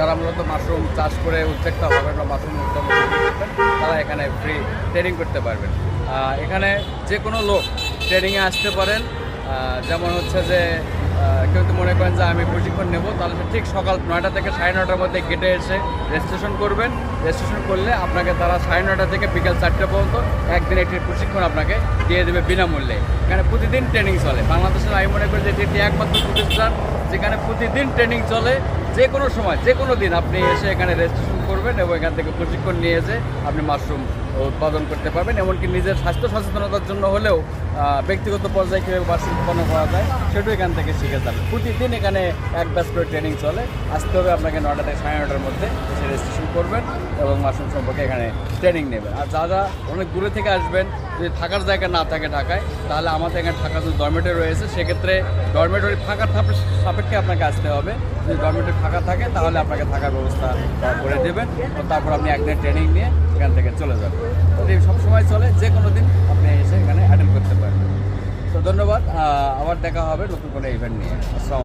যারা মূলত মাশরুম চাষ করে উদ্যোক্তা হবেন বা মাশরুম উৎপাদন করবেন তারা এখানে ফ্রি ট্রেনিং করতে পারবেন। এখানে যে কোনো লোক ট্রেনিংয়ে আসতে পারেন। যেমন হচ্ছে যে কেউ তো মনে করেন যে আমি প্রশিক্ষণ নেব, তাহলে ঠিক সকাল 9টা থেকে 9:30টার মধ্যে গেটে এসে রেজিস্ট্রেশন করবেন। রেজিস্ট্রেশন করলে আপনাকে তারা 9:30টা থেকে বিকেল 4টা পর্যন্ত একদিন একটি প্রশিক্ষণ আপনাকে দিয়ে দেবে বিনামূল্যে। এখানে প্রতিদিন ট্রেনিং চলে। বাংলাদেশের আমি মনে করি যে এটি একমাত্র প্রতিষ্ঠান যেখানে প্রতিদিন ট্রেনিং চলে। যে কোনো সময় যে কোনো দিন আপনি এসে এখানে রেজিস্ট্রেশন করবেন এবং এখান থেকে প্রশিক্ষণ নিয়ে এসে আপনি মাশরুম উৎপাদন করতে পারবেন। এমনকি নিজের স্বাস্থ্য সচেতনতার জন্য হলেও ব্যক্তিগত পর্যায়ে কীভাবে মাশরুম উৎপন্ন করা যায় সেটাও এখান থেকে শিখে যাবে। প্রতিদিন এখানে এক ব্যাচ করে ট্রেনিং চলে। আসতে হবে আপনাকে 9টা থেকে 9:30টার মধ্যে এসে রেজিস্ট্রেশন করবেন এবং মাশরুম সম্পর্কে এখানে ট্রেনিং নেবেন। আর যারা অনেক দূরে থেকে আসবেন, যদি থাকার জায়গা না থাকে ঢাকায়, তাহলে আমাদের এখানে থাকার জন্য ডরমেটরি রয়েছে। সেক্ষেত্রে ডরমেটরি ফাঁকা সাপেক্ষে আপনাকে আসতে হবে। যদি ডরমেটরি ফাঁকা থাকে তাহলে আপনাকে থাকার ব্যবস্থা করে দেবেন। তারপর আপনি একদিন ট্রেনিং নিয়ে এখান থেকে চলে যাবেন। এটি সবসময় চলে, যে কোনো দিন আপনি এসে এখানে অ্যাটেন্ড করতে পারবেন। তো ধন্যবাদ, আবার দেখা হবে নতুন কোনো ইভেন্ট নিয়ে। আসসালাম।